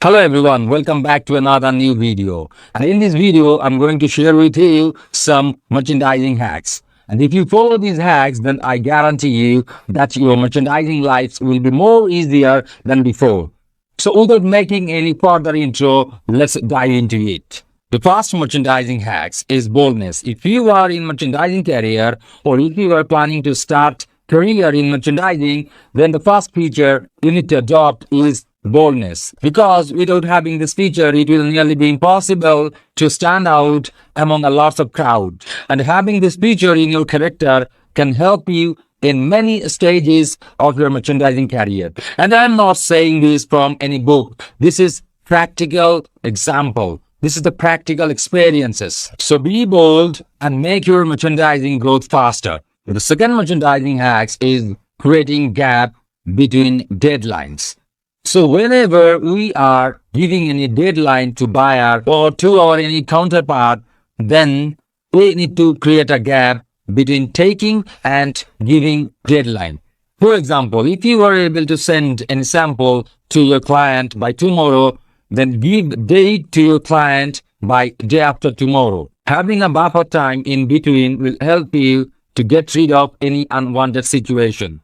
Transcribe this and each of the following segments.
Hello everyone, welcome back to another new video. And in this video, I'm going to share with you some merchandising hacks. And if you follow these hacks, then I guarantee you that your merchandising lives will be more easier than before. So without making any further intro, let's dive into it. The first merchandising hacks is boldness. If you are in merchandising career or if you are planning to start career in merchandising, then the first feature you need to adopt is boldness, because without having this feature it will nearly be impossible to stand out among a lots of crowd. And having this feature in your character can help you in many stages of your merchandising career. And I'm not saying this from any book. This is practical example. This is the practical experiences. So be bold and make your merchandising growth faster. The second merchandising hacks is creating gap between deadlines. So whenever we are giving any deadline to buyer or to our any counterpart, then we need to create a gap between taking and giving deadline. For example, if you are able to send any sample to your client by tomorrow, then give date to your client by day after tomorrow. Having a buffer time in between will help you to get rid of any unwanted situation.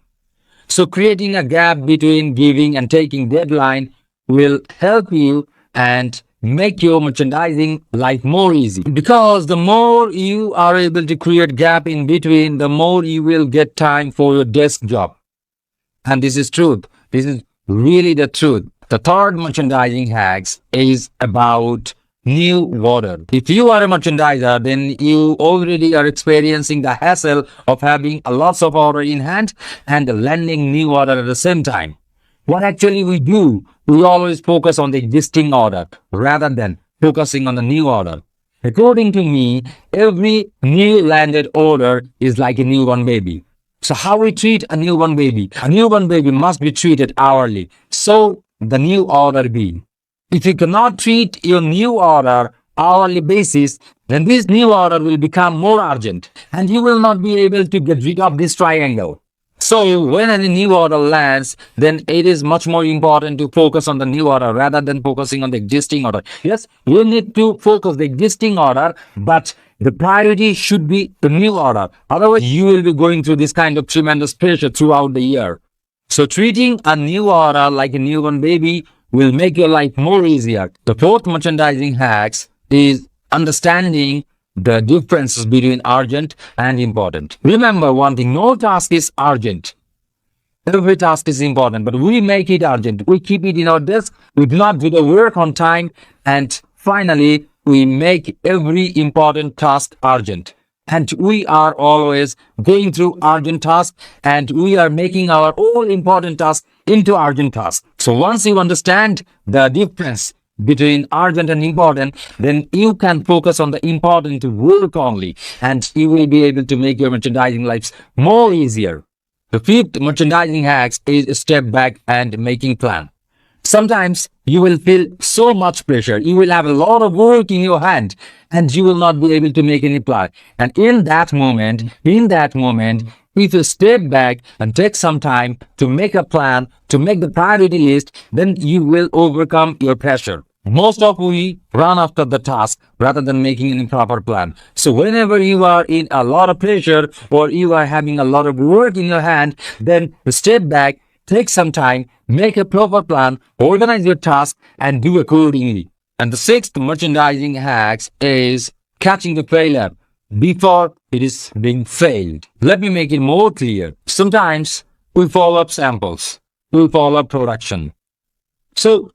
So creating a gap between giving and taking deadline will help you and make your merchandising life more easy. Because the more you are able to create gap in between, the more you will get time for your desk job. And this is truth. This is really the truth. The third merchandising hacks is about new order. If you are a merchandiser, then you already are experiencing the hassle of having a lots of order in hand and landing new order at the same time. What actually we do, we always focus on the existing order rather than focusing on the new order. According to me, every new landed order is like a newborn baby. So how we treat a newborn baby? A newborn baby must be treated hourly. So the new order be. If you cannot treat your new order hourly basis, then this new order will become more urgent and you will not be able to get rid of this triangle. So when any new order lands, then it is much more important to focus on the new order rather than focusing on the existing order. Yes, you need to focus the existing order, but the priority should be the new order. Otherwise, you will be going through this kind of tremendous pressure throughout the year. So treating a new order like a newborn baby will make your life more easier. The fourth merchandising hacks is understanding the differences between urgent and important. Remember one thing, no task is urgent. Every task is important, but we make it urgent. We keep it in our desk, we do not do the work on time, and finally, we make every important task urgent. And we are always going through urgent tasks and we are making our all important tasks into urgent tasks. So once you understand the difference between urgent and important, then you can focus on the important work only and you will be able to make your merchandising lives more easier. The fifth merchandising hacks is step back and making plan. Sometimes you will feel so much pressure. You will have a lot of work in your hand and you will not be able to make any plan. And in that moment, if you step back and take some time to make a plan, to make the priority list, then you will overcome your pressure. Most of we run after the task rather than making an improper plan. So whenever you are in a lot of pressure or you are having a lot of work in your hand, then step back, take some time, make a proper plan, organize your task, and do accordingly. And the sixth merchandising hacks is catching the failure before it is being failed. Let me make it more clear. Sometimes we follow up samples, we follow up production. So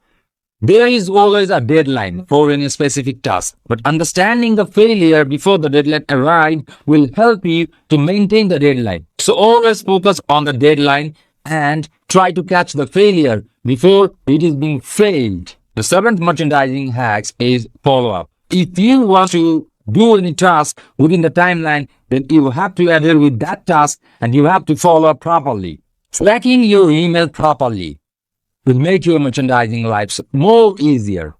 there is always a deadline for any specific task, but understanding the failure before the deadline arrives will help you to maintain the deadline. So always focus on the deadline and try to catch the failure before it is being failed. The seventh merchandising hacks is follow-up. If you want to do any task within the timeline, then you have to adhere with that task and you have to follow up properly. Tracking your email properly will make your merchandising lives more easier.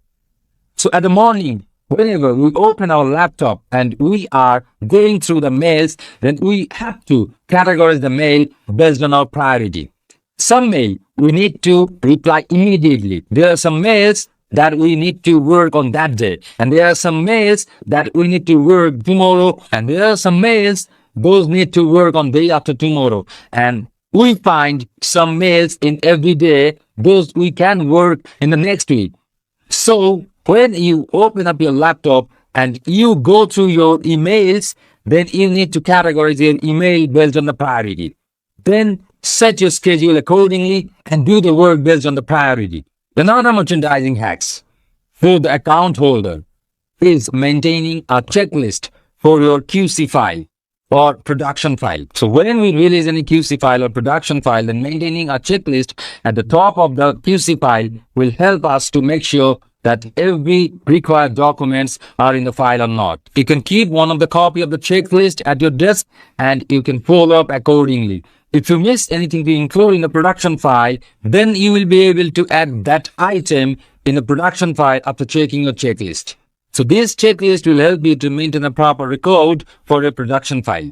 So at the morning, whenever we open our laptop and we are going through the mails, then we have to categorize the mail based on our priority. Some mail we need to reply immediately. There are some mails that we need to work on that day. And there are some mails that we need to work tomorrow. And there are some mails those need to work on day after tomorrow. And we find some mails in every day, those we can work in the next week. So when you open up your laptop and you go through your emails, then you need to categorize your email based on the priority. Then set your schedule accordingly and do the work based on the priority. Another merchandising hacks for the account holder is maintaining a checklist for your QC file or production file. So when we release any QC file or production file, then maintaining a checklist at the top of the QC file will help us to make sure that every required documents are in the file or not. You can keep one of the copy of the checklist at your desk and you can follow up accordingly. If you miss anything to include in the production file, then you will be able to add that item in the production file after checking your checklist. So this checklist will help you to maintain a proper record for your production file.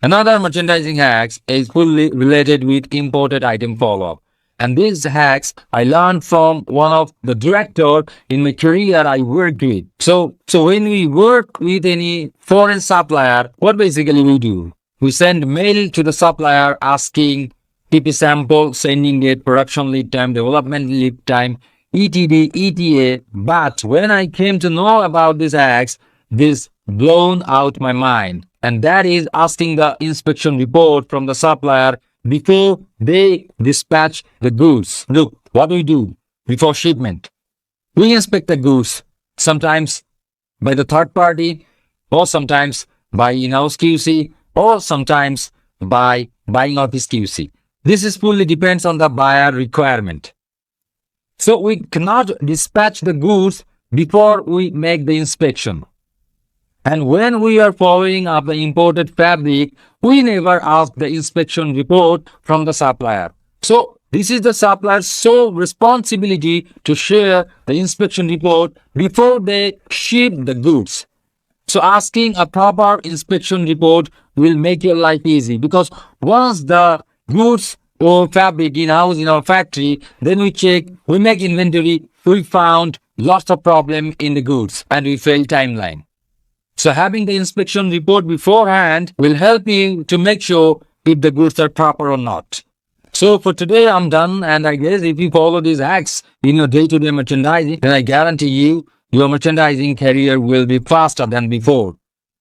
Another merchandising hack is fully related with imported item follow-up. And these hacks I learned from one of the director in my career I worked with. So when we work with any foreign supplier, what basically we do? We send mail to the supplier asking PP sample, sending date, production lead time, development lead time, ETD, ETA. But when I came to know about these hacks, this blown out my mind. And that is asking the inspection report from the supplier before they dispatch the goods. Look, what do we do before shipment? We inspect the goods, sometimes by the third party, or sometimes by in-house QC, or sometimes by buying office QC. This is fully depends on the buyer requirement. So we cannot dispatch the goods before we make the inspection. And when we are following up the imported fabric, we never ask the inspection report from the supplier. So this is the supplier's sole responsibility to share the inspection report before they ship the goods. So asking a proper inspection report will make your life easy, because once the goods or fabric in-house in our factory, then we check, we make inventory, we found lots of problem in the goods and we fail timeline. So having the inspection report beforehand will help you to make sure if the goods are proper or not. So for today, I'm done. And I guess if you follow these hacks in your day-to-day merchandising, then I guarantee you, your merchandising career will be faster than before.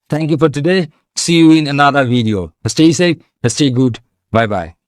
Thank you for today. See you in another video. Stay safe, stay good. Bye-bye.